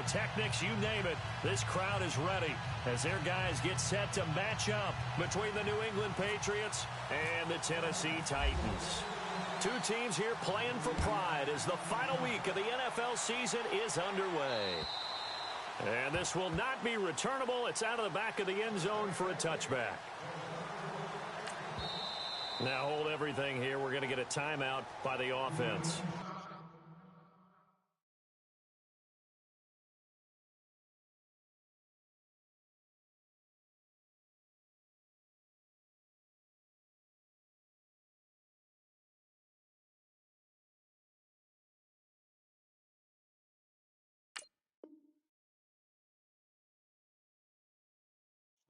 pyrotechnics, you name it. This crowd is ready as their guys get set to match up between the New England Patriots and the Tennessee Titans. Two teams here playing for pride as the final week of the NFL season is underway. And this will not be returnable. It's out of the back of the end zone for a touchback. Now hold everything here. We're going to get a timeout by the offense.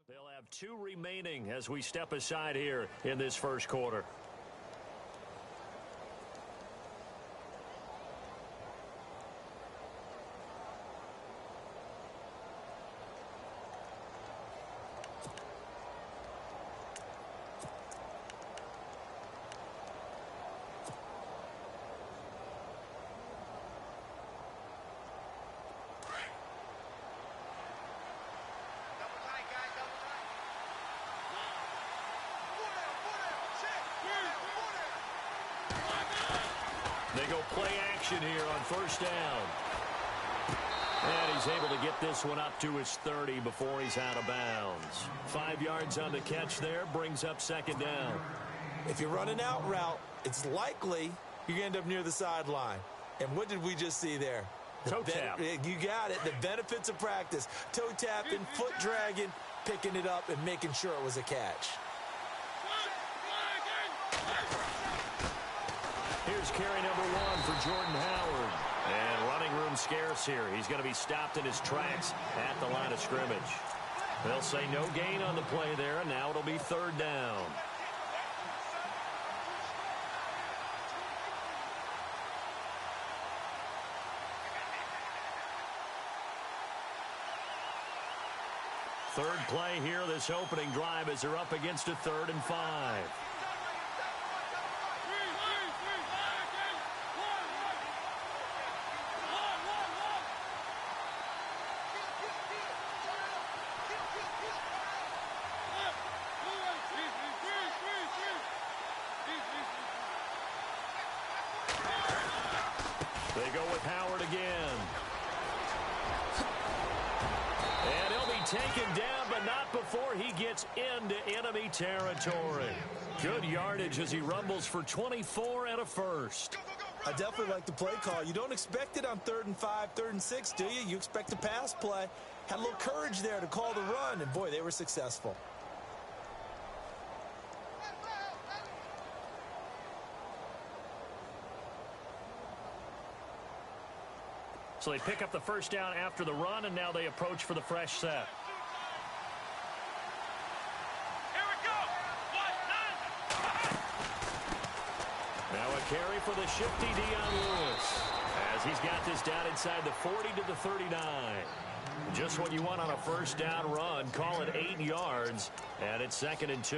They'll have 2 remaining as we step aside here in this first quarter. They go play action here on first down. And he's able to get this one up to his 30 before he's out of bounds. 5 yards on the catch there, brings up second down. If you run an out route, it's likely you're going to end up near the sideline. And what did we just see there? Toe tap. You got it. The benefits of practice. Toe tapping, foot dragging, picking it up, and making sure it was a catch. Here's carry number 1 for Jordan Howard. And running room scarce here. He's going to be stopped in his tracks at the line of scrimmage. They'll say no gain on the play there, and now it'll be third down. Third play here, this opening drive, as they're up against a 3rd and 5. They go with Howard again. And he'll be taken down, but not before he gets into enemy territory. Good yardage as he rumbles for 24 and a first. I definitely like the play call. You don't expect it on 3rd and 5, 3rd and 6, do you? You expect a pass play. Had a little courage there to call the run, and boy, they were successful. So they pick up the first down after the run, and now they approach for the fresh set. Here we go. Now a carry for the shifty Dion Lewis, as he's got this down inside the 40 to the 39. Just what you want on a first down run. Call it 8 yards, and it's 2nd and 2.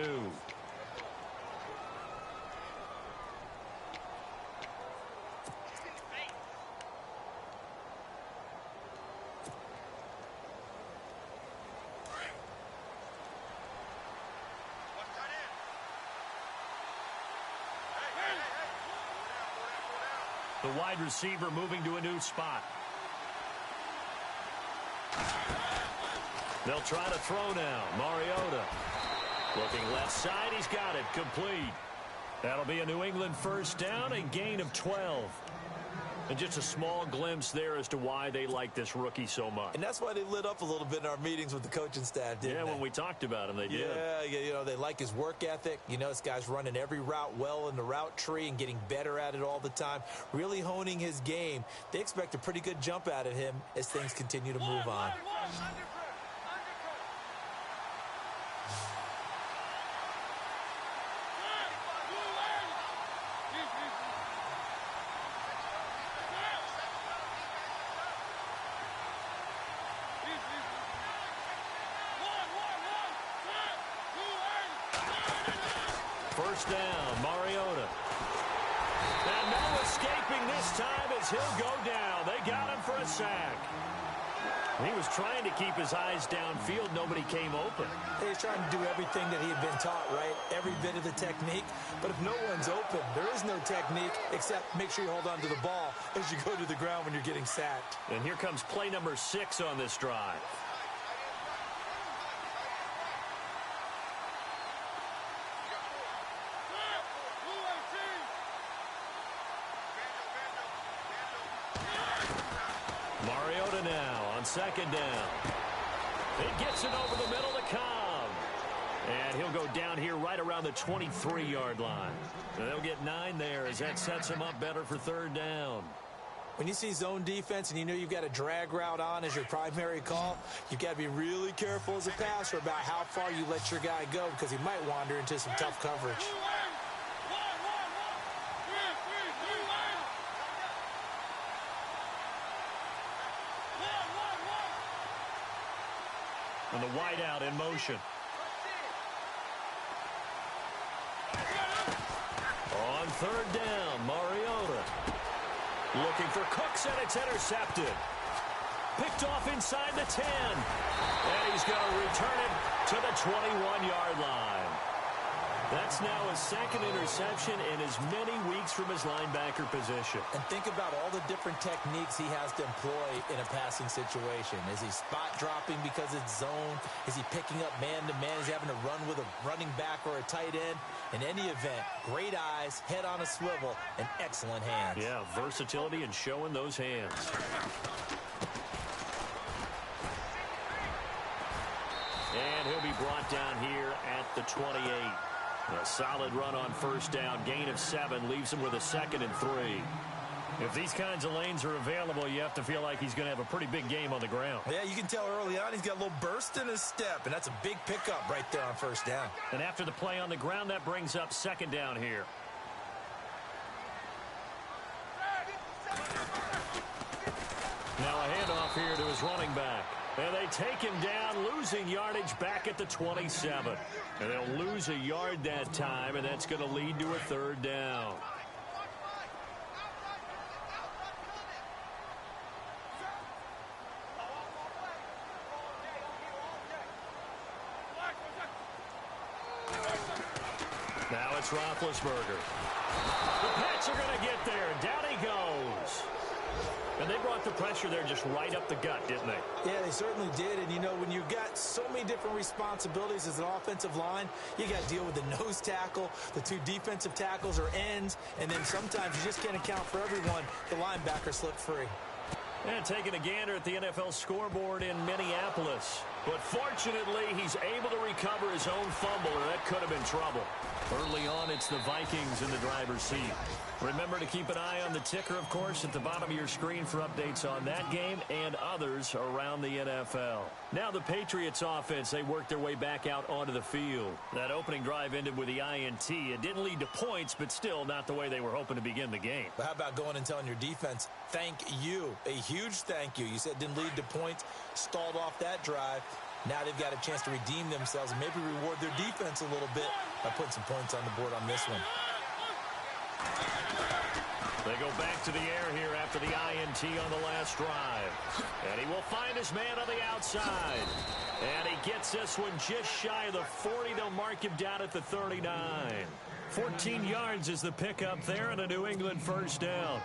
The wide receiver moving to a new spot. They'll try to throw now. Mariota looking left side. He's got it. Complete. That'll be a New England first down, a gain of 12. And just a small glimpse there as to why they like this rookie so much. And that's why they lit up a little bit in our meetings with the coaching staff, didn't they? Yeah, when we talked about him, they did. Yeah, you know, they like his work ethic. You know, this guy's running every route well in the route tree and getting better at it all the time, really honing his game. They expect a pretty good jump out of him as things continue to move on. First down, Mariota. And no escaping this time as he'll go down. They got him for a sack. He was trying to keep his eyes downfield. Nobody came open. He's trying to do everything that he had been taught, right? Every bit of the technique. But if no one's open, there is no technique except make sure you hold on to the ball as you go to the ground when you're getting sacked. And here comes play number 6 on this drive. Mariota now on second down. It gets it over the middle to Cobb. And he'll go down here right around the 23-yard line. And they'll get 9 there as that sets him up better for third down. When you see zone defense and you know you've got a drag route on as your primary call, you've got to be really careful as a passer about how far you let your guy go because he might wander into some tough coverage. And the wideout in motion. On third down, Mariota. Looking for Cooks, and it's intercepted. Picked off inside the 10. And he's going to return it to the 21-yard line. That's now his second interception in as many weeks from his linebacker position. And think about all the different techniques he has to employ in a passing situation. Is he spot dropping because it's zone? Is he picking up man-to-man? Is he having to run with a running back or a tight end? In any event, great eyes, head on a swivel, and excellent hands. Yeah, versatility and showing those hands. And he'll be brought down here at the 28. A solid run on first down. Gain of 7 leaves him with a 2nd and 3. If these kinds of lanes are available, you have to feel like he's going to have a pretty big game on the ground. Yeah, you can tell early on he's got a little burst in his step, and that's a big pickup right there on first down. And after the play on the ground, that brings up 2nd down here. Now a handoff here to his running back. And they take him down, losing yardage back at the 27. And they'll lose a yard that time, and that's going to lead to a third down. Now it's Roethlisberger. The Pats are going to get there. Down he goes. And they brought the pressure there just right up the gut, didn't they? Yeah, they certainly did. And, you know, when you've got so many different responsibilities as an offensive line, you got to deal with the nose tackle, the 2 defensive tackles or ends, and then sometimes you just can't account for everyone. The linebacker slipped free. And taking a gander at the NFL scoreboard in Minneapolis. But fortunately, he's able to recover his own fumble, or that could have been trouble. Early on, it's the Vikings in the driver's seat. Remember to keep an eye on the ticker, of course, at the bottom of your screen for updates on that game and others around the NFL. Now the Patriots offense, they worked their way back out onto the field. That opening drive ended with the INT. It didn't lead to points, but still not the way they were hoping to begin the game. But how about going and telling your defense, thank you, a huge thank you. You said it didn't lead to points, stalled off that drive. Now they've got a chance to redeem themselves and maybe reward their defense a little bit by putting some points on the board on this one. They go back to the air here after the INT on the last drive. And he will find his man on the outside. And he gets this one just shy of the 40. They'll mark him down at the 39. 14 yards is the pickup there and a New England first down.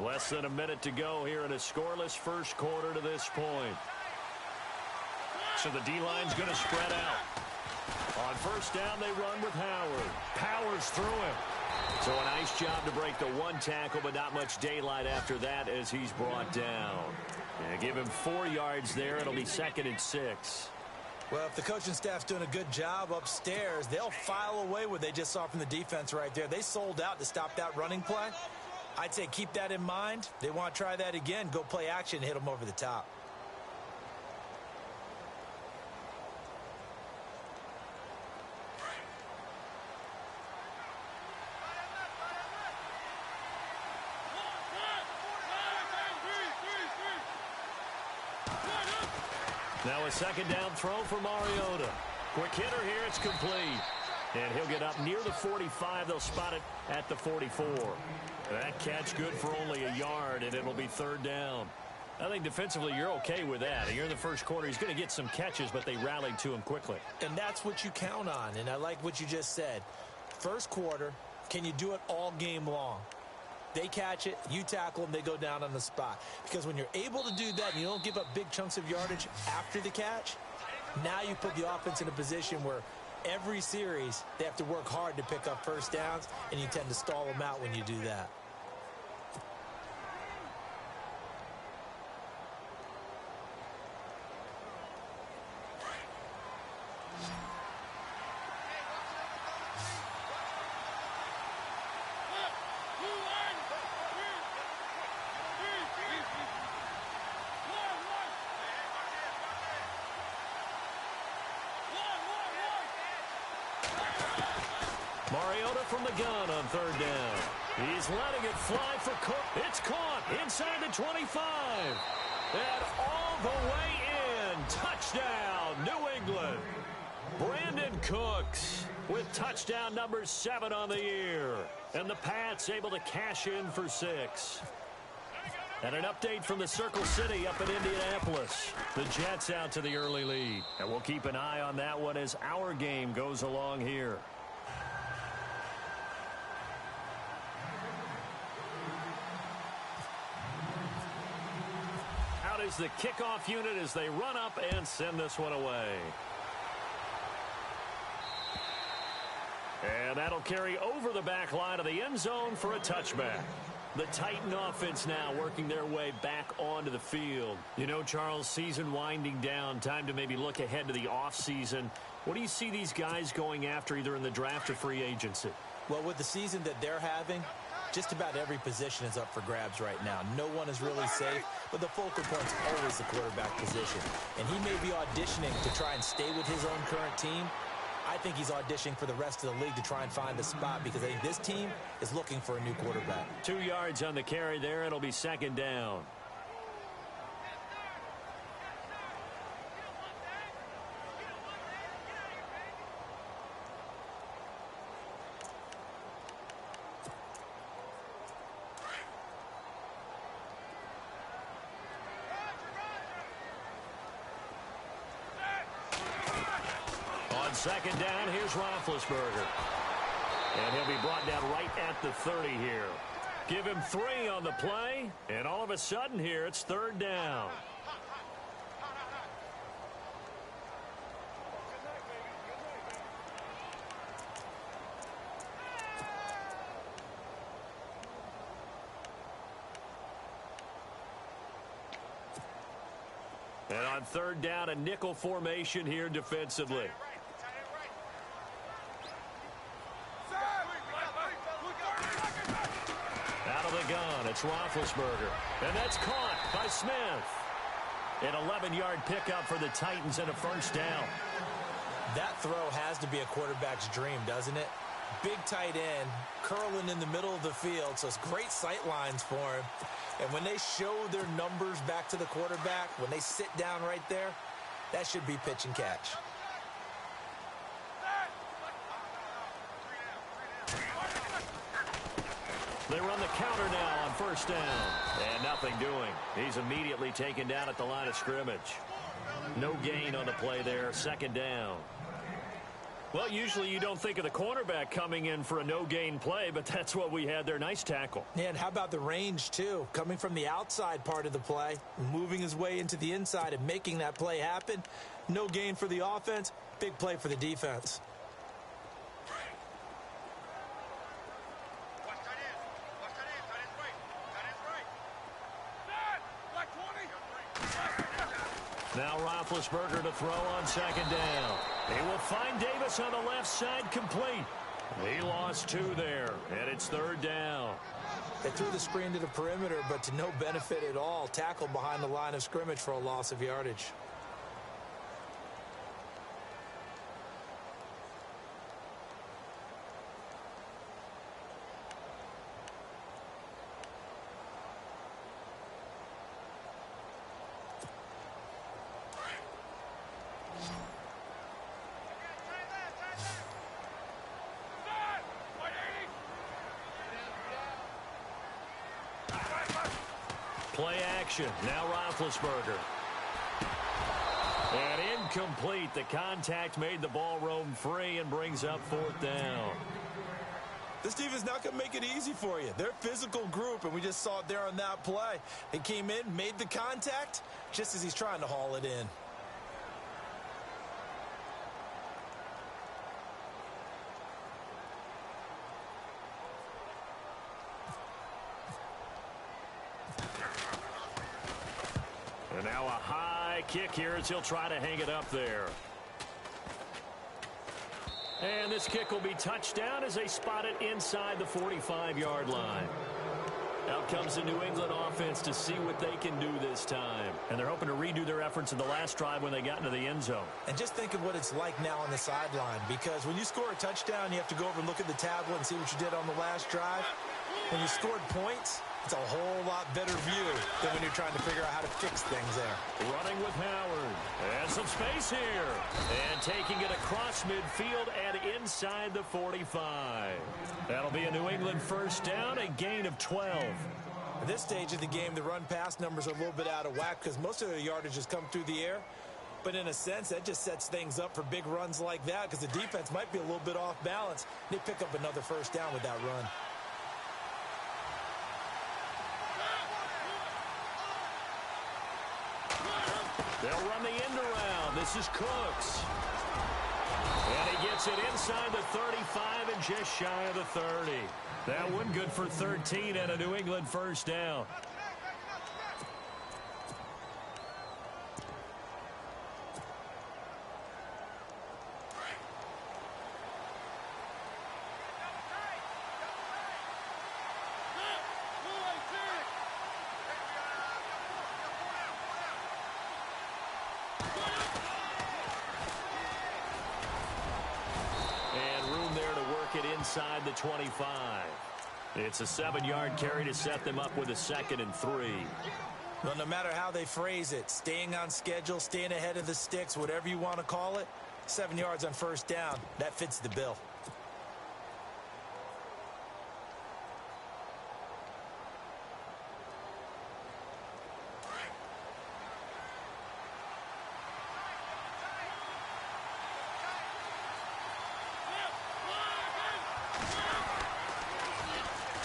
Less than a minute to go here in a scoreless first quarter to this point. So the D-line's going to spread out. On first down, they run with Howard. Powers through him. So a nice job to break the 1 tackle, but not much daylight after that as he's brought down. And give him 4 yards there. It'll be 2nd and 6. Well, if the coaching staff's doing a good job upstairs, they'll file away what they just saw from the defense right there. They sold out to stop that running play. I'd say keep that in mind. They want to try that again. Go play action, hit them over the top. Now a second down throw for Mariota. Quick hitter here, it's complete. And he'll get up near the 45. They'll spot it at the 44. That catch good for only a yard, and it'll be third down. I think defensively you're okay with that. Here in the first quarter, he's going to get some catches, but they rallied to him quickly. And that's what you count on, and I like what you just said. First quarter, can you do it all game long? They catch it, you tackle them, they go down on the spot. Because when you're able to do that and you don't give up big chunks of yardage after the catch, now you put the offense in a position where every series they have to work hard to pick up first downs, and you tend to stall them out when you do that. Mariota from the gun on third down. He's letting it fly for Cook. It's caught inside the 25. And all the way in. Touchdown, New England. Brandon Cooks with touchdown number 7 on the year. And the Pats able to cash in for 6. And an update from the Circle City up in Indianapolis. The Jets out to the early lead. And we'll keep an eye on that one as our game goes along here. Out is the kickoff unit as they run up and send this one away. And that'll carry over the back line of the end zone for a touchback. The Titan offense now working their way back onto the field. You know, Charles, season winding down, time to maybe look ahead to the offseason. What do you see these guys going after either in the draft or free agency? Well, with the season that they're having, just about every position is up for grabs right now. No one is really safe, but the focal point's always the quarterback position. And he may be auditioning to try and stay with his own current team. I think he's auditioning for the rest of the league to try and find a spot because I think this team is looking for a new quarterback. 2 yards on the carry there. It'll be second down. Second down, here's Roethlisberger. And he'll be brought down right at the 30 here. Give him 3 on the play, and all of a sudden here, it's third down. And on third down, a nickel formation here defensively. Gun. It's Roethlisberger. And that's caught by Smith. An 11-yard pickup for the Titans and a first down. That throw has to be a quarterback's dream, doesn't it? Big tight end, curling in the middle of the field, so it's great sight lines for him. And when they show their numbers back to the quarterback, when they sit down right there, that should be pitch and catch. They run the counter now on first down. And nothing doing. He's immediately taken down at the line of scrimmage. No gain on the play there. Second down. Well, usually you don't think of the cornerback coming in for a no-gain play, but that's what we had there. Nice tackle. Yeah, and how about the range, too? Coming from the outside part of the play, moving his way into the inside and making that play happen. No gain for the offense. Big play for the defense. Now Roethlisberger to throw on second down. He will find Davis on the left side complete. He lost 2 there, and it's third down. They threw the screen to the perimeter, but to no benefit at all. Tackled behind the line of scrimmage for a loss of yardage. Play action. Now Roethlisberger. And incomplete. The contact made the ball roam free and brings up 4th down. This defense not going to make it easy for you. They're a physical group, and we just saw it there on that play. He came in, made the contact, just as he's trying to haul it in. And now a high kick here as he'll try to hang it up there. And this kick will be touched down as they spot it inside the 45-yard line. Out comes the New England offense to see what they can do this time. And they're hoping to redo their efforts in the last drive when they got into the end zone. And just think of what it's like now on the sideline, because when you score a touchdown, you have to go over and look at the tablet and see what you did on the last drive. When you scored points, it's a whole lot better view than when you're trying to figure out how to fix things there. Running with Howard. And some space here. And taking it across midfield and inside the 45. That'll be a New England first down, a gain of 12. At this stage of the game, the run-pass numbers are a little bit out of whack because most of their yardage has come through the air. But in a sense, that just sets things up for big runs like that because the defense might be a little bit off balance. They pick up another first down with that run. They'll run the end around. This is Cooks. And he gets it inside the 35 and just shy of the 30. That one good for 13 and a New England first down. Inside the 25. It's a 7-yard carry to set them up with a 2nd and 3. Well, no matter how they phrase it, staying on schedule, staying ahead of the sticks, whatever you want to call it, 7 yards on first down, that fits the bill.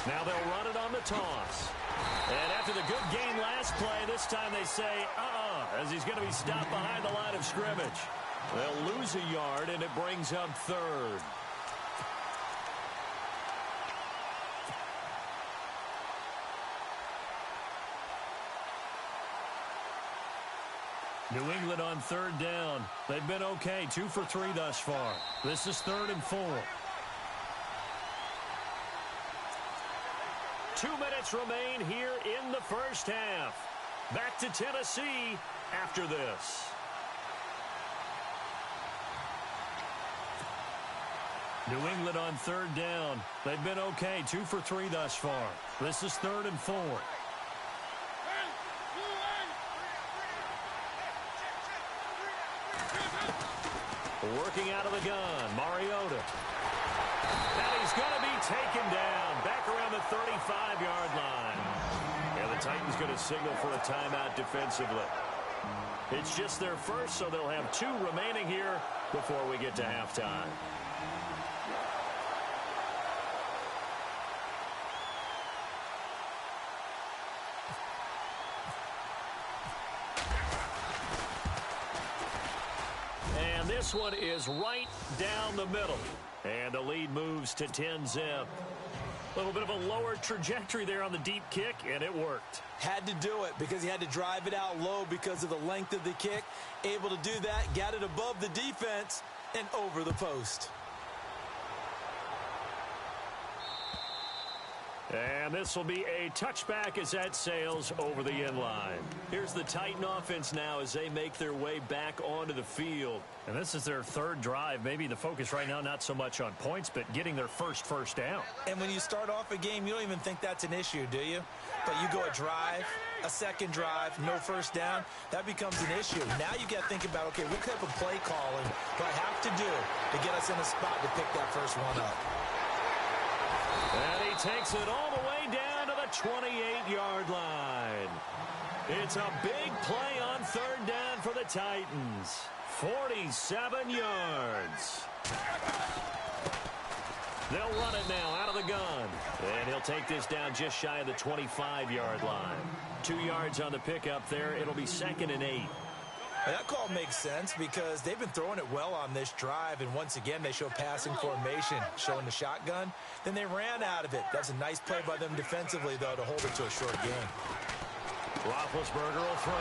Now they'll run it on the toss. And after the good game last play, this time they say, as he's going to be stopped behind the line of scrimmage. They'll lose a yard, and it brings up 3rd. New England on 3rd down. They've been okay, 2 for 3 thus far. This is 3rd and 4. 2 minutes remain here in the first half. Back to Tennessee after this. New England on 3rd down. They've been okay, 2 for 3 thus far. This is 3rd and 4. Working out of the gun, Mariota. And he's going to be taken down back around the 35-yard line. And the Titans going to signal for a timeout defensively. It's just their first, so they'll have 2 remaining here before we get to halftime. And this one is right down the middle. And the lead moves to 10-zip. A little bit of a lower trajectory there on the deep kick, and it worked. Had to do it because he had to drive it out low because of the length of the kick. Able to do that, got it above the defense and over the post. And this will be a touchback as that sails over the end line. Here's the Titan offense now as they make their way back onto the field. And this is their 3rd drive. Maybe the focus right now not so much on points, but getting their first down. And when you start off a game, you don't even think that's an issue, do you? But you go a drive, a 2nd drive, no first down, that becomes an issue. Now you got to think about, okay, what type of play calling do I have to do to get us in a spot to pick that first one up? And he takes it all the way down to the 28-yard line. It's a big play on third down for the Titans. 47 yards. They'll run it now out of the gun. And he'll take this down just shy of the 25-yard line. 2 yards on the pickup there. It'll be 2nd and 8. That call makes sense because they've been throwing it well on this drive, and once again they show passing formation, showing the shotgun. Then they ran out of it. That's a nice play by them defensively, though, to hold it to a short gain. Roethlisberger will throw.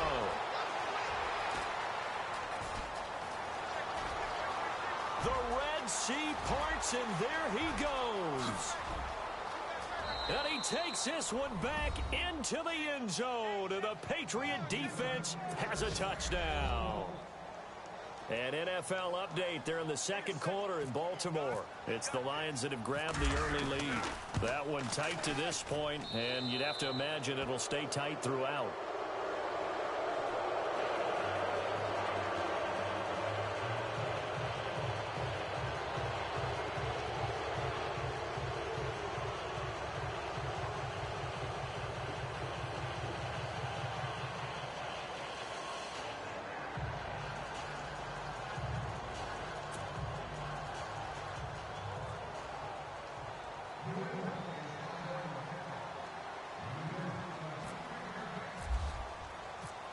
The Red Sea parts, and there he goes. And he takes this one back into the end zone, and the Patriot defense has a touchdown. An NFL update there in the second quarter in Baltimore. It's the Lions that have grabbed the early lead. That one tight to this point, and you'd have to imagine it'll stay tight throughout.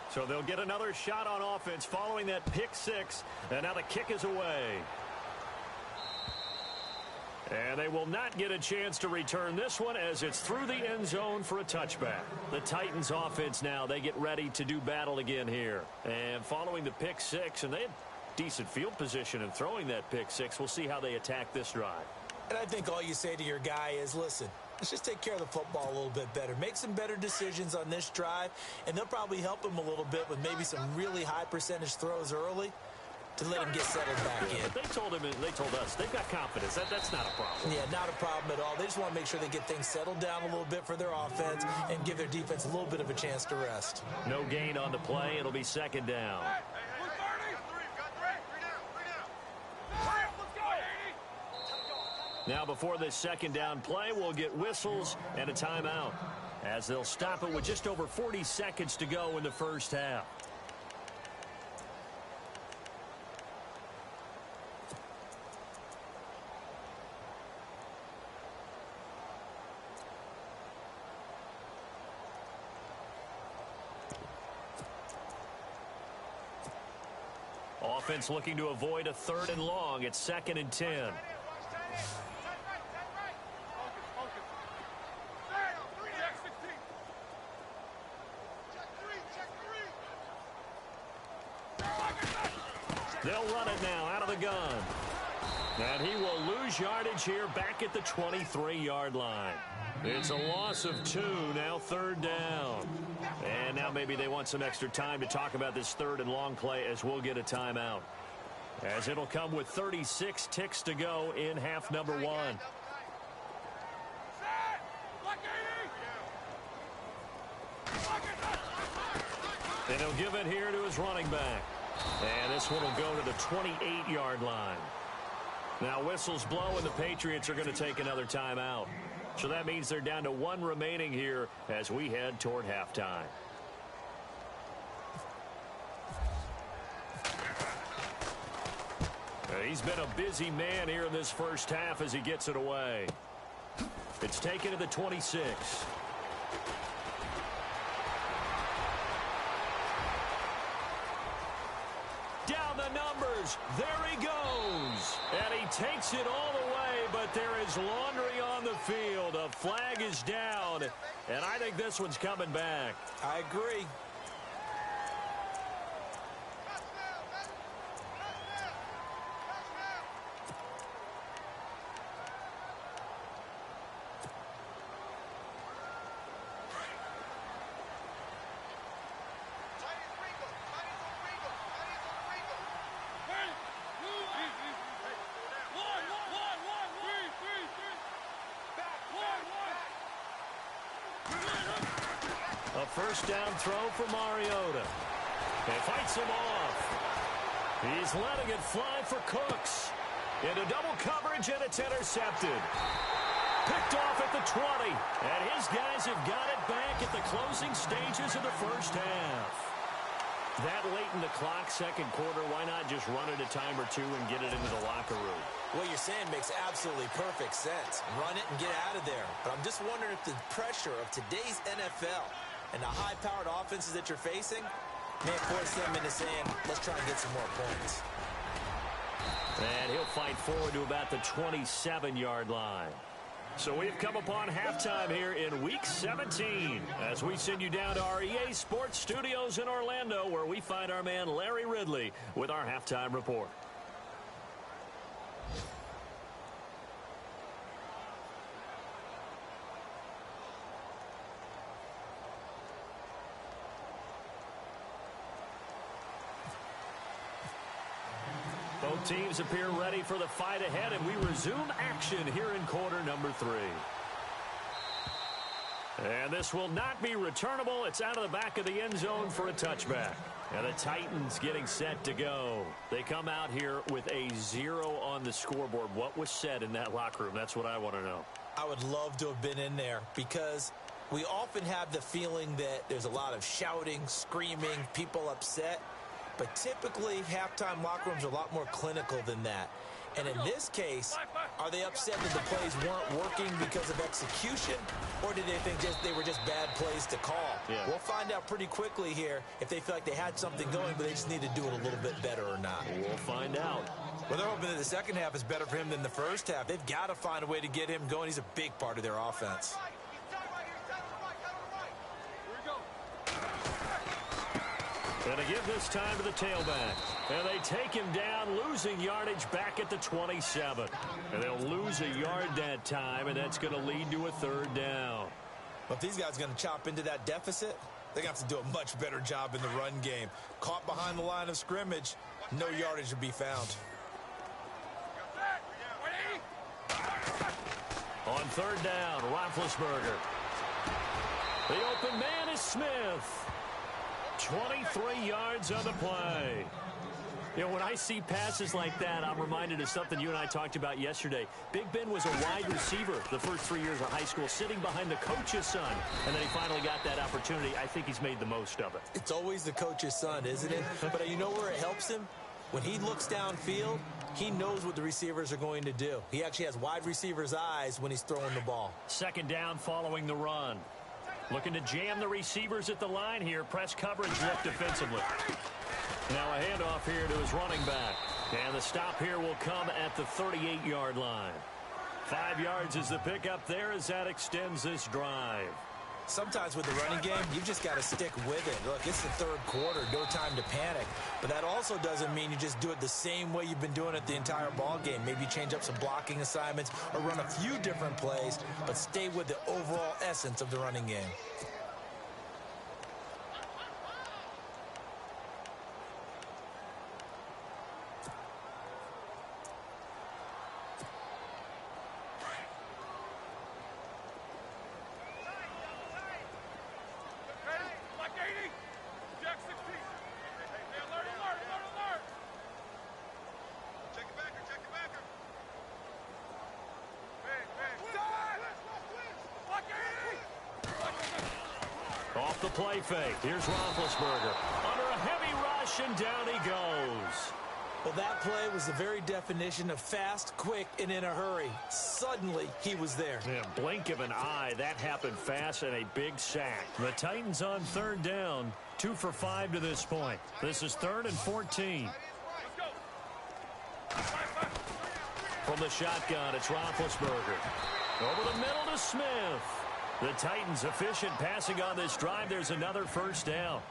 So they'll get another shot on offense following that pick six. And now the kick is away. And they will not get a chance to return this one as it's through the end zone for a touchback. The Titans offense now, they get ready to do battle again here. And following the pick six, and they had decent field position in throwing that pick six. We'll see how they attack this drive. And I think all you say to your guy is, listen, let's just take care of the football a little bit better. Make some better decisions on this drive, and they'll probably help him a little bit with maybe some really high percentage throws early to let him get settled back in. But they told us, they've got confidence. That's not a problem. Yeah, not a problem at all. They just want to make sure they get things settled down a little bit for their offense and give their defense a little bit of a chance to rest. No gain on the play. It'll be 2nd down. Now, before this 2nd down play, we'll get whistles and a timeout as they'll stop it with just over 40 seconds to go in the first half. Offense looking to avoid a 3rd and long. It's 2nd and 10. They'll run it now out of the gun. And he will lose yardage here back at the 23-yard line. It's a loss of 2, now 3rd down. And now maybe they want some extra time to talk about this 3rd and long play as we'll get a timeout. As it'll come with 36 ticks to go in half number 1. And he'll give it here to his running back. And this one will go to the 28-yard line. Now whistles blow and the Patriots are going to take another timeout. So that means they're down to 1 remaining here as we head toward halftime. He's been a busy man here in this first half as he gets it away. It's taken to the 26. Down the numbers. There he goes. And he takes it all the way, but there is laundry on the field. A flag is down, and I think this one's coming back. I agree. A first down throw for Mariota. He fights him off. He's letting it fly for Cooks. Into double coverage, and it's intercepted. Picked off at the 20. And his guys have got it back at the closing stages of the first half. That late in the clock, second quarter, why not just run it a time or two and get it into the locker room? What you're saying makes absolutely perfect sense. Run it and get out of there. But I'm just wondering if the pressure of today's NFL and the high-powered offenses that you're facing may force them into saying, let's try and get some more points. And he'll fight forward to about the 27-yard line. So we've come upon halftime here in Week 17 as we send you down to our EA Sports Studios in Orlando, where we find our man Larry Ridley with our halftime report. Both teams appear ready for the fight ahead, and we resume action here in quarter number 3. And this will not be returnable. It's out of the back of the end zone for a touchback. And the Titans getting set to go. They come out here with a 0 on the scoreboard. What was said in that locker room? That's what I want to know. I would love to have been in there because we often have the feeling that there's a lot of shouting, screaming, people upset. But typically, halftime locker rooms are a lot more clinical than that. And in this case, are they upset that the plays weren't working because of execution? Or did they think they were just bad plays to call? Yeah. We'll find out pretty quickly here if they feel like they had something going, but they just need to do it a little bit better or not. We'll find out. Well, they're hoping that the second half is better for him than the first half. They've got to find a way to get him going. He's a big part of their offense. And to give this time to the tailback. And they take him down, losing yardage back at the 27. And they'll lose a yard that time, and that's going to lead to a third down. But if these guys are going to chop into that deficit, they're going to have to do a much better job in the run game. Caught behind the line of scrimmage, no yardage to be found. On third down, Roethlisberger. The open man is Smith. 23 yards on the play. You know, when I see passes like that, I'm reminded of something you and I talked about yesterday. Big Ben was a wide receiver the first 3 years of high school, sitting behind the coach's son, and then he finally got that opportunity. I think he's made the most of it. It's always the coach's son, isn't it? But you know where it helps him? When he looks downfield, he knows what the receivers are going to do. He actually has wide receivers' eyes when he's throwing the ball. Second down following the run. Looking to jam the receivers at the line here. Press coverage left defensively. Now a handoff here to his running back. And the stop here will come at the 38-yard line. 5 yards is the pickup there as that extends this drive. Sometimes with the running game, you've just got to stick with it. Look, it's the third quarter, no time to panic. But that also doesn't mean you just do it the same way you've been doing it the entire ball game. Maybe change up some blocking assignments or run a few different plays, but stay with the overall essence of the running game. Off the play fake. Here's Roethlisberger. Under a heavy rush, and down he goes. Well, that play was the very definition of fast, quick, and in a hurry. Suddenly, he was there. Yeah, blink of an eye. That happened fast, and a big sack. The Titans on third down. 2 for 5 to this point. This is 3rd and 14. From the shotgun, it's Roethlisberger. Over the middle to Smith. The Titans efficient passing on this drive. There's another first down.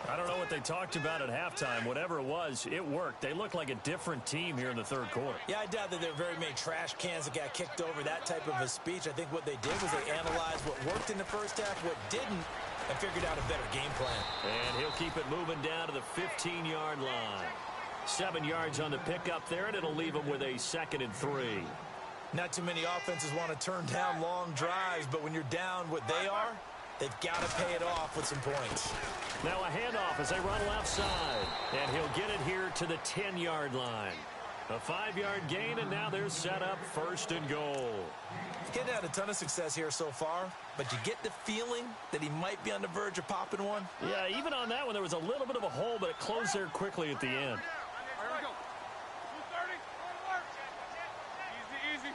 I don't know what they talked about at halftime. Whatever it was, it worked. They look like a different team here in the third quarter. Yeah, I doubt that there were very many trash cans that got kicked over, that type of a speech. I think what they did was they analyzed what worked in the first half, what didn't, and figured out a better game plan. And he'll keep it moving down to the 15-yard line. 7 yards on the pickup there, and it'll leave him with a 2nd and 3. Not too many offenses want to turn down long drives, but when you're down what they are, they've got to pay it off with some points. Now a handoff as they run left side. And he'll get it here to the 10-yard line. A 5-yard gain, and now they're set up 1st and goal. He's had a ton of success here so far, but you get the feeling that he might be on the verge of popping one. Yeah, even on that one, there was a little bit of a hole, but it closed there quickly at the end. Here we go. 230. Easy, easy.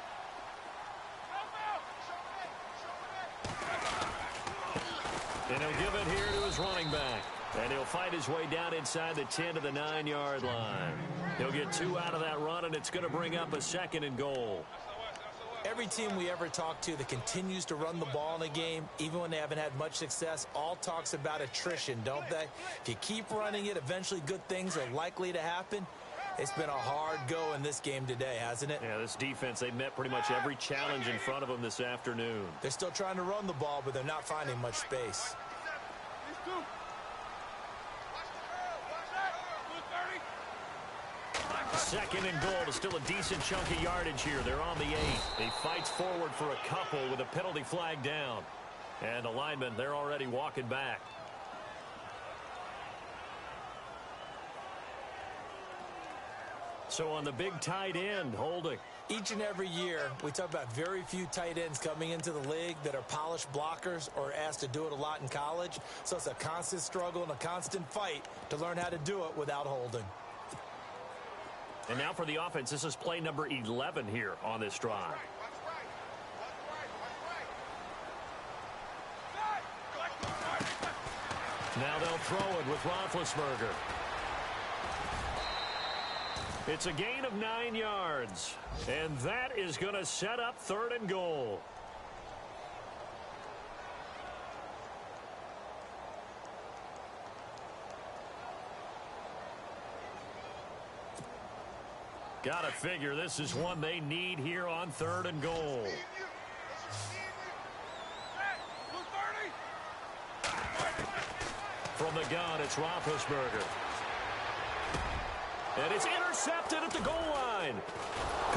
And he'll give it here to his running back. And he'll fight his way down inside the 10 to the 9-yard line. He'll get 2 out of that run, and it's going to bring up a 2nd and goal. Every team we ever talk to that continues to run the ball in a game, even when they haven't had much success, all talks about attrition, don't they? If you keep running it, eventually good things are likely to happen. It's been a hard go in this game today, hasn't it? Yeah, this defense, they met pretty much every challenge in front of them this afternoon. They're still trying to run the ball, but they're not finding much space. 2nd and goal is still a decent chunk of yardage here. They're on the 8. He fights forward for a couple with a penalty flag down. And the linemen, they're already walking back. So on the big tight end, holding. Each and every year, we talk about very few tight ends coming into the league that are polished blockers or asked to do it a lot in college. So it's a constant struggle and a constant fight to learn how to do it without holding. And now for the offense, this is play number 11 here on this drive. Now they'll throw it with Roethlisberger. It's a gain of 9 yards. And that is going to set up 3rd and goal. Got to figure this is one they need here on 3rd and goal. From the gun, it's Roethlisberger. And it's intercepted at the goal line.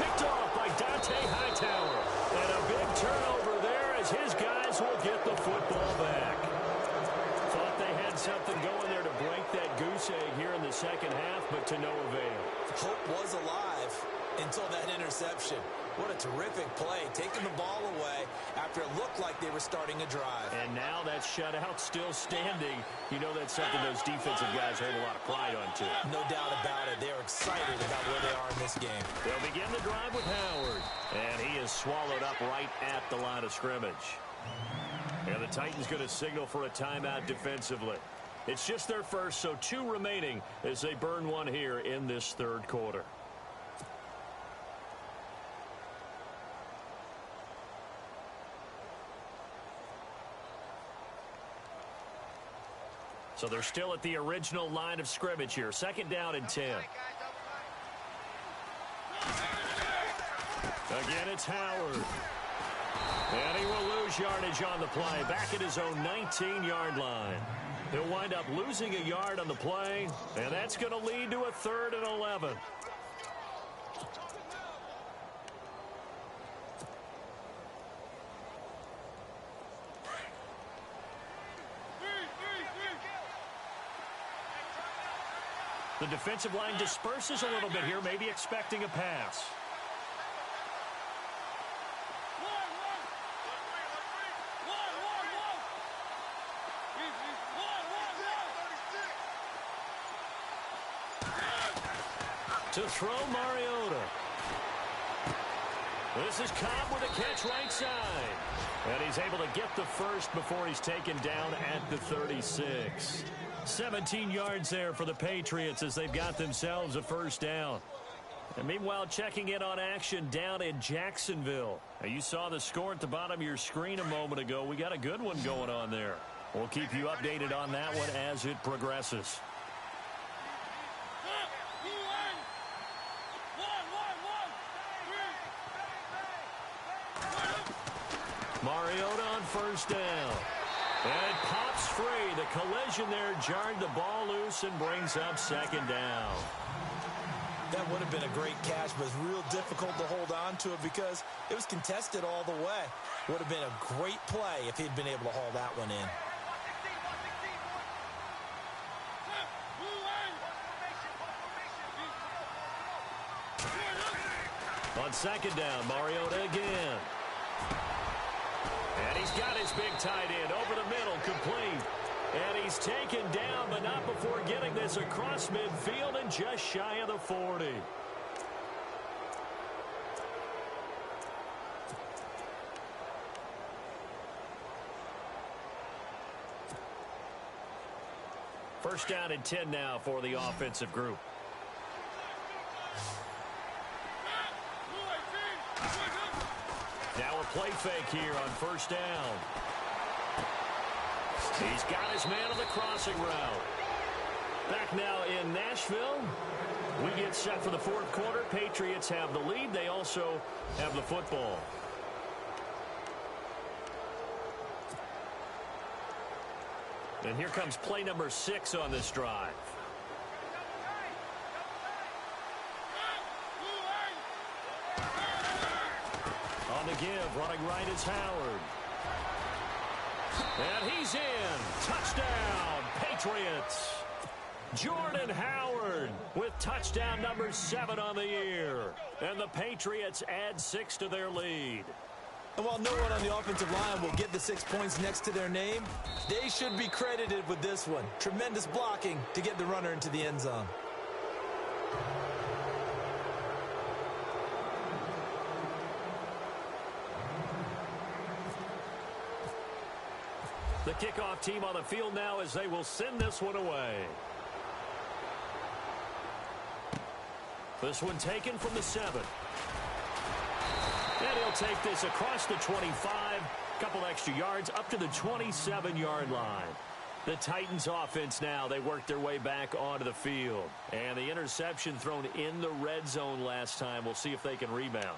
Picked off by Dante Hightower. And a big turnover there as his guys will get the football back. Thought they had something going there to break that goose egg here in the 2nd half, but to no avail. Hope was alive until that interception. What a terrific play, taking the ball away after it looked like they were starting a drive. And now that shutout still standing. You know that's something those defensive guys hold a lot of pride on, too. No doubt about it. They're excited about where they are in this game. They'll begin the drive with Howard. And he is swallowed up right at the line of scrimmage. And the Titans going to signal for a timeout defensively. It's just their first, so 2 remaining as they burn one here in this 3rd quarter. So they're still at the original line of scrimmage here. 2nd down and 10. Again, it's Howard. And he will lose yardage on the play. Back at his own 19-yard line. He'll wind up losing a yard on the play. And that's going to lead to a 3rd and 11. The defensive line disperses a little bit here, maybe expecting a pass. To throw Mariota. This is Cobb with a catch right side. And he's able to get the first before he's taken down at the 36. 17 yards there for the Patriots as they've got themselves a 1st down. And meanwhile, checking in on action down in Jacksonville. Now, you saw the score at the bottom of your screen a moment ago. We got a good one going on there. We'll keep you updated on that one as it progresses. Mariota on 1st down. And it pops free. The collision there jarred the ball loose and brings up 2nd down. That would have been a great catch, but it's real difficult to hold on to it because it was contested all the way. Would have been a great play if he'd been able to haul that one in. On second down, Mariota again. And he's got his big tight end over the middle, complete. And he's taken down, but not before getting this across midfield and just shy of the 40. First down and 10 now for the offensive group. Now a play fake here on first down. He's got his man on the crossing route. Back now in Nashville. We get set for the fourth quarter. Patriots have the lead. They also have the football. And here comes play number 6 on this drive. On the give, running right is Howard. And he's in. Touchdown, Patriots. Jordan Howard with touchdown number 7 on the year. And the Patriots add 6 to their lead. And while no one on the offensive line will get the 6 points next to their name, they should be credited with this one. Tremendous blocking to get the runner into the end zone. The kickoff team on the field now as they will send this one away. This one taken from the 7. And he'll take this across the 25. Couple extra yards up to the 27-yard line. The Titans offense now, they work their way back onto the field. And the interception thrown in the red zone last time. We'll see if they can rebound.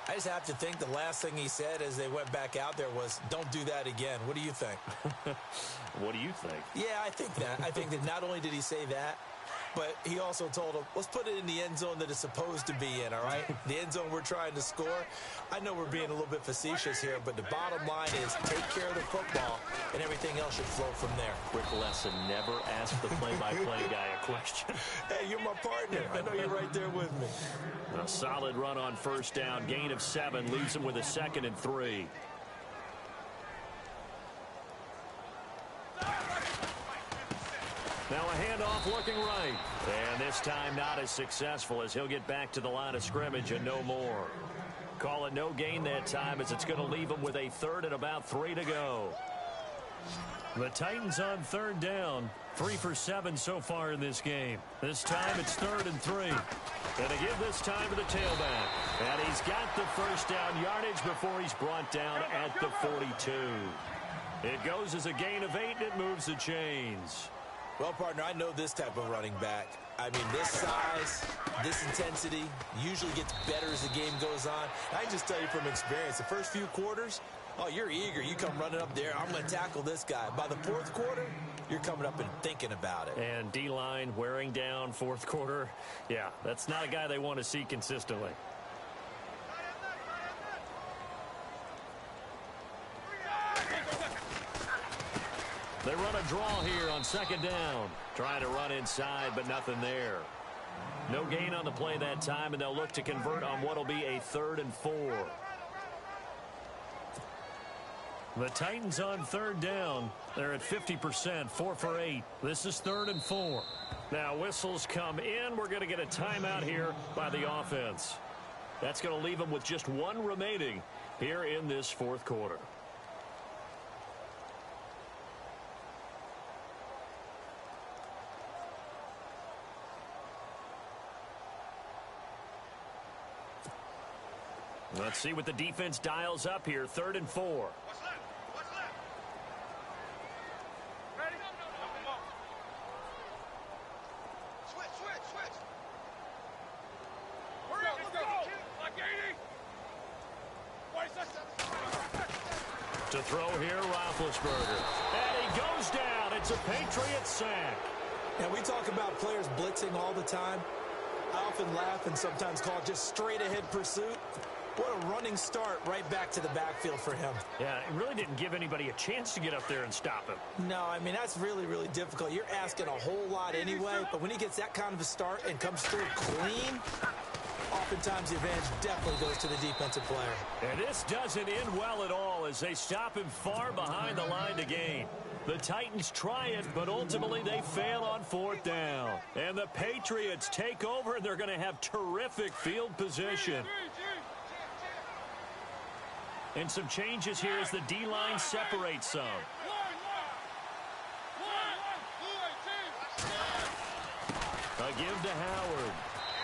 I just have to think the last thing he said as they went back out there was, don't do that again. What do you think? What do you think? Yeah, I think that. I think that not only did he say that, but he also told him, let's put it in the end zone that it's supposed to be in, all right? The end zone we're trying to score. I know we're being a little bit facetious here, but the bottom line is take care of the football, and everything else should flow from there. Quick lesson, never ask the play-by-play guy a question. Hey, you're my partner. I know you're right there with me. A solid run on first down. Gain of 7 leaves him with a 2nd and 3. Now a handoff looking right. And this time not as successful as he'll get back to the line of scrimmage and no more. Call it no gain that time as it's going to leave him with a 3rd and about 3 to go. The Titans on 3rd down. 3 for 7 so far in this game. This time it's 3rd and 3. And they give this time to the tailback. And he's got the first down yardage before he's brought down at the 42. It goes as a gain of 8 and it moves the chains. Well, partner, I know this type of running back. I mean, this size, this intensity usually gets better as the game goes on. I can just tell you from experience, the first few quarters, oh, you're eager. You come running up there. I'm going to tackle this guy. By the 4th quarter, you're coming up and thinking about it. And D-line wearing down 4th quarter. Yeah, that's not a guy they want to see consistently. They run a draw here on 2nd down. Trying to run inside, but nothing there. No gain on the play that time, and they'll look to convert on what will be a 3rd and 4. The Titans on 3rd down. They're at 50%, 4 for 8. This is 3rd and 4. Now whistles come in. We're going to get a timeout here by the offense. That's going to leave them with just 1 remaining here in this 4th quarter. Let's see what the defense dials up here. 3rd and 4. What's left? What's left? Ready? Switch. Hurry up, let's go. Like 80. To throw here, Roethlisberger. And he goes down. It's a Patriots sack. Now, we talk about players blitzing all the time. I often laugh and sometimes call it just straight-ahead pursuit. What a running start right back to the backfield for him. Yeah, it really didn't give anybody a chance to get up there and stop him. No, I mean, that's really, really difficult. You're asking a whole lot anyway, but when he gets that kind of a start and comes through clean, off oftentimes the advantage definitely goes to the defensive player. And this doesn't end well at all as they stop him far behind the line to gain. The Titans try it, but ultimately they fail on 4th down. And the Patriots take over, and they're going to have terrific field position. And some changes here as the D-line separates some. A give to Howard.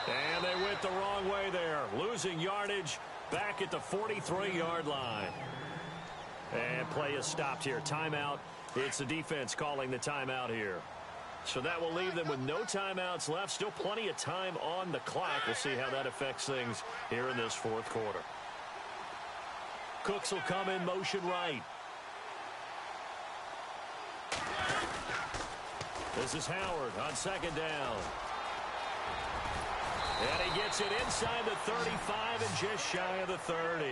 And they went the wrong way there, losing yardage back at the 43-yard line. And play is stopped here. Timeout. It's the defense calling the timeout here. So that will leave them with no timeouts left. Still plenty of time on the clock. We'll see how that affects things here in this 4th quarter. Cooks will come in motion right. This is Howard on 2nd down. And he gets it inside the 35 and just shy of the 30.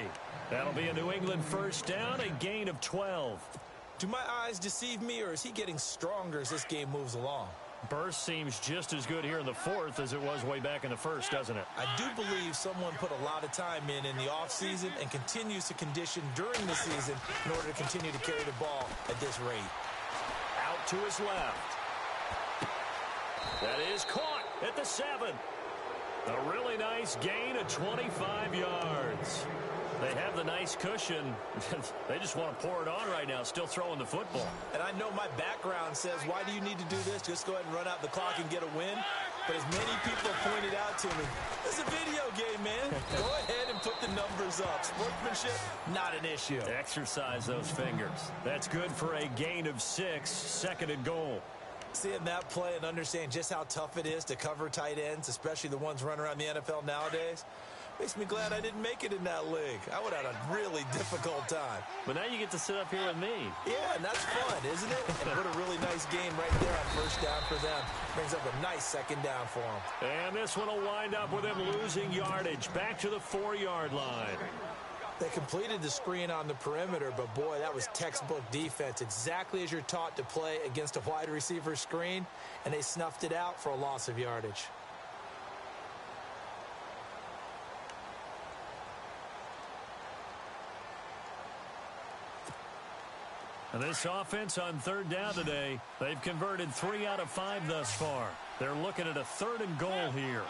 That'll be a New England 1st down, a gain of 12. Do my eyes deceive me, or is he getting stronger as this game moves along? Burst seems just as good here in the 4th as it was way back in the 1st, doesn't it? I do believe someone put a lot of time in the offseason and continues to condition during the season in order to continue to carry the ball at this rate. Out to his left. That is caught at the 7. A really nice gain of 25 yards. They have the nice cushion. They just want to pour it on right now, still throwing the football. And I know my background says, why do you need to do this? Just go ahead and run out the clock and get a win. But as many people pointed out to me, it's a video game, man. Go ahead and put the numbers up. Sportsmanship, not an issue. Exercise those fingers. That's good for a gain of 6, 2nd and goal. Seeing that play and understand just how tough it is to cover tight ends, especially the ones running around the NFL nowadays, makes me glad I didn't make it in that league. I would have had a really difficult time. But now you get to sit up here with me. Yeah, and that's fun, isn't it? And put a really nice game right there on 1st down for them. Brings up a nice 2nd down for them. And this one will wind up with him losing yardage back to the 4-yard line. They completed the screen on the perimeter, but boy, that was textbook defense. Exactly as you're taught to play against a wide receiver screen, and they snuffed it out for a loss of yardage. And this offense on 3rd down today, they've converted 3 out of 5 thus far. They're looking at a 3rd and goal here.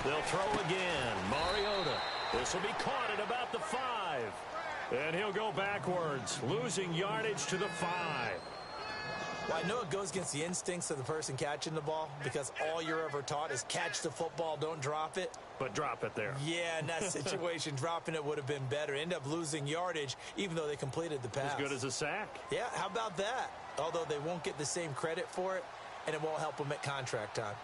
They'll throw again. Mariota. This will be caught at about the 5. And he'll go backwards, losing yardage to the 5. Well, I know it goes against the instincts of the person catching the ball because all you're ever taught is catch the football, don't drop it. But drop it there. Yeah, in that situation, dropping it would have been better. End up losing yardage, even though they completed the pass. As good as a sack. Yeah, how about that? Although they won't get the same credit for it, and it won't help them at contract time.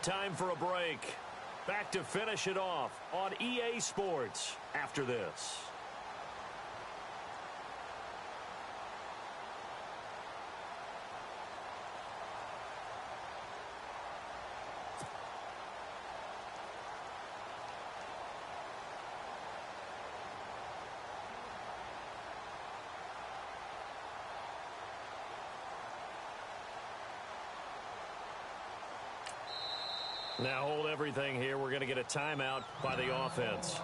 Time for a break. Back to finish it off on EA Sports after this. Now hold everything here. We're going to get a timeout by the offense.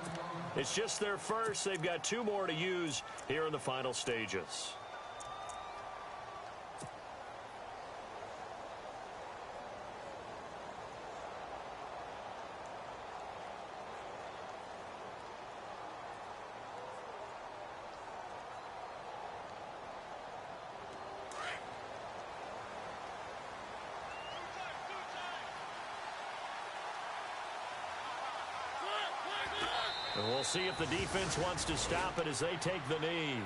It's just their first. They've got 2 more to use here in the final stages. And we'll see if the defense wants to stop it as they take the knee.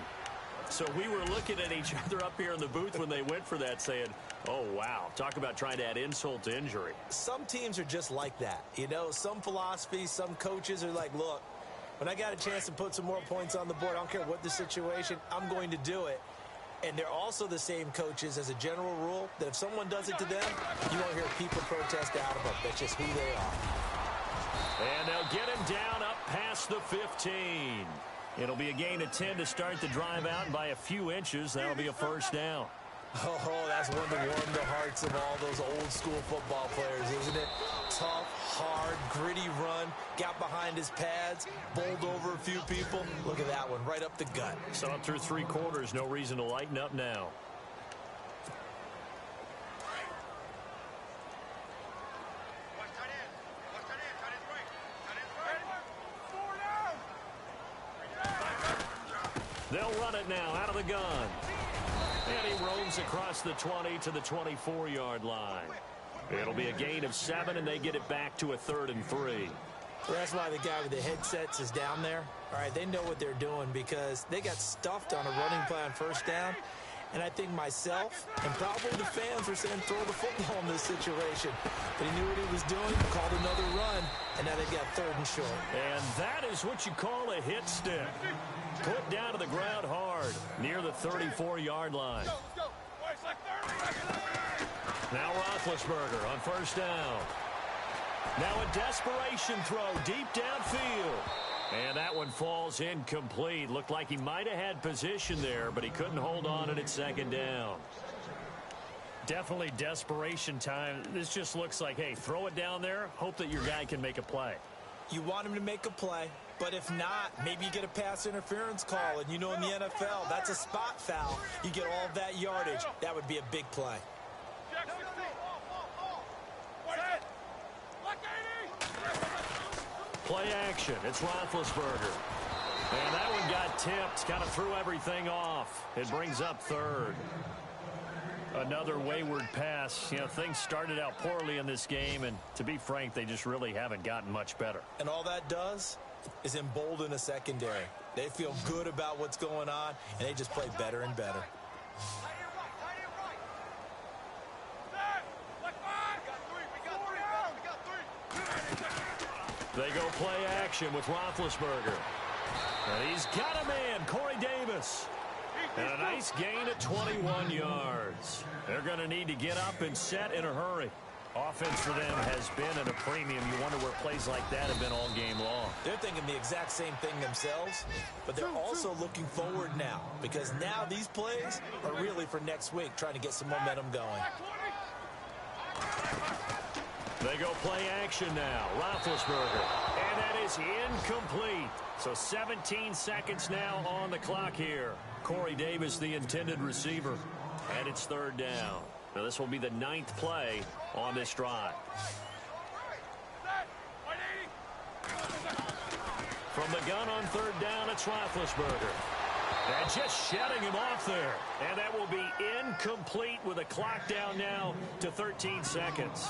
So we were looking at each other up here in the booth when they went for that saying, oh, wow, talk about trying to add insult to injury. Some teams are just like that. You know, some philosophies, some coaches are like, look, when I got a chance to put some more points on the board, I don't care what the situation, I'm going to do it. And they're also the same coaches as a general rule that if someone does it to them, you won't hear people protest out of them. That's just who they are. And they'll get him down up past the 15. It'll be a gain of 10 to start the drive out, and by a few inches, that'll be a first down. Oh, that's one to warm the hearts of all those old-school football players, isn't it? Tough, hard, gritty run, got behind his pads, bowled over a few people. Look at that one, right up the gut. So up through 3 quarters, no reason to lighten up now. They'll run it now out of the gun. And he roams across the 20 to the 24-yard line. It'll be a gain of 7, and they get it back to a 3rd and 3. That's why the guy with the headsets is down there. All right, they know what they're doing because they got stuffed on a running play on first down. And I think myself and probably the fans were saying throw the football in this situation. But he knew what he was doing, called another run, and now they got 3rd and short. And that is what you call a hit stick. Put down to the ground hard near the 34-yard line. Now Roethlisberger on first down. Now a desperation throw deep downfield. And that one falls incomplete. Looked like he might have had position there, but he couldn't hold on at 2nd down. Definitely desperation time. This just looks like, hey, throw it down there, hope that your guy can make a play. You want him to make a play, but if not, maybe you get a pass interference call. And you know in the NFL, that's a spot foul. You get all of that yardage. That would be a big play. Play action. It's Roethlisberger. And that one got tipped. Kind of threw everything off. It brings up 3rd. Another wayward pass. You know, things started out poorly in this game, and to be frank, they just really haven't gotten much better. And all that does is embolden a secondary. They feel good about what's going on, and they just play better and better. They go play action with Roethlisberger. And he's got a man, Corey Davis. And a nice gain of 21 yards. They're going to need to get up and set in a hurry. Offense for them has been at a premium. You wonder where plays like that have been all game long. They're thinking the exact same thing themselves, but they're also looking forward now because now these plays are really for next week, trying to get some momentum going. They go play action now. Roethlisberger. And that is incomplete. So 17 seconds now on the clock here. Corey Davis, the intended receiver. And it's 3rd down. Now this will be the 9th play on this drive. From the gun on 3rd down, it's Roethlisberger. And just shutting him off there. And that will be incomplete with a clock down now to 13 seconds.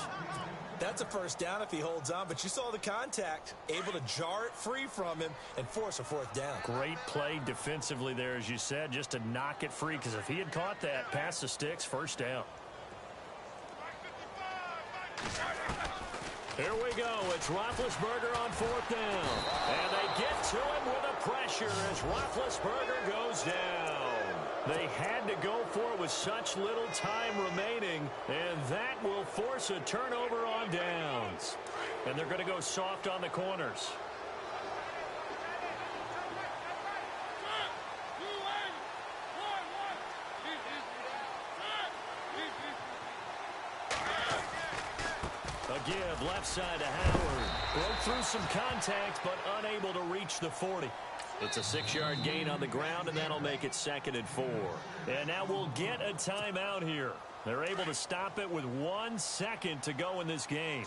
That's a first down if he holds on, but you saw the contact, able to jar it free from him and force a 4th down. Great play defensively there, as you said, just to knock it free, because if he had caught that, past the sticks, first down. Here we go. It's Roethlisberger on 4th down. And they get to him with a pressure as Roethlisberger goes down. They had to go for it with such little time remaining, and that will force a turnover on downs. And they're going to go soft on the corners. A give left side to Howard. Broke through some contact, but unable to reach the 40. It's a 6-yard gain on the ground, and that'll make it 2nd and 4. And now we'll get a timeout here. They're able to stop it with 1 second to go in this game.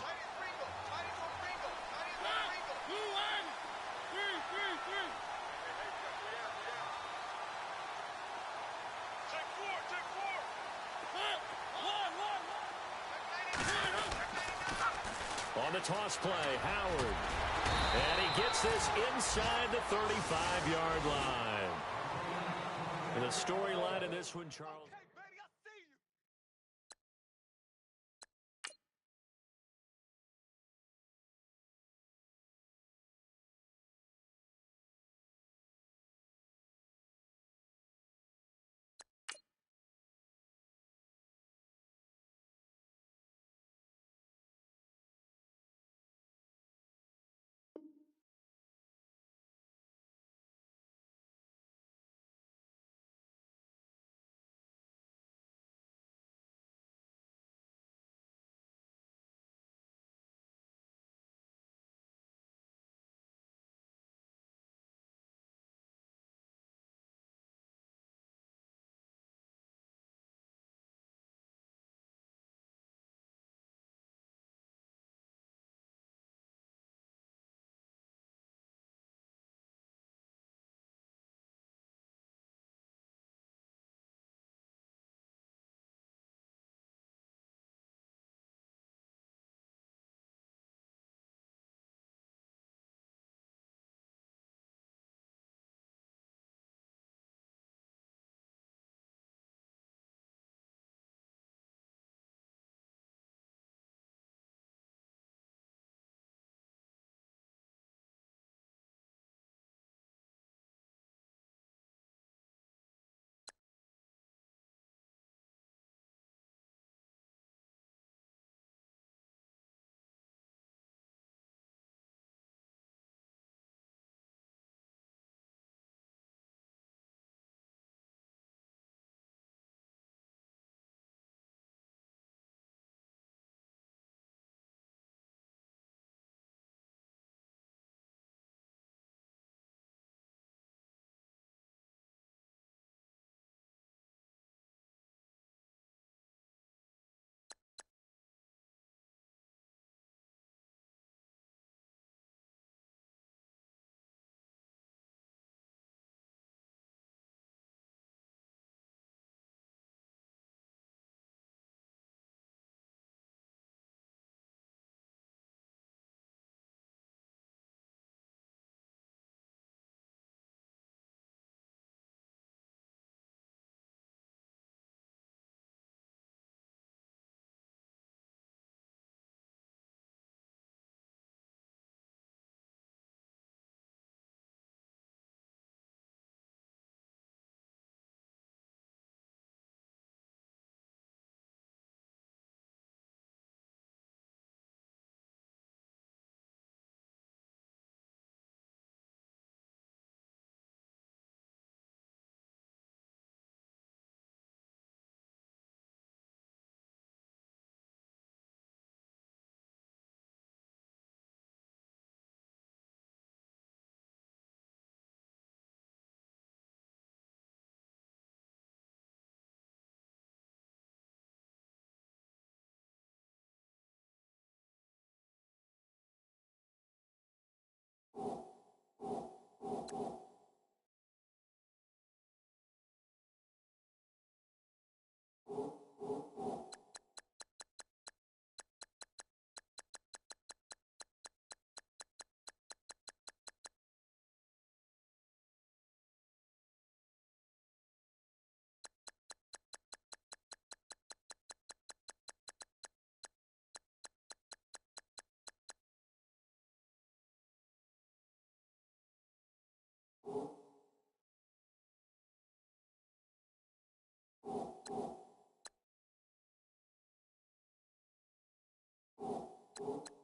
On the toss play, Howard. And he gets this inside the 35-yard line. And the storyline in this one, Charles. it.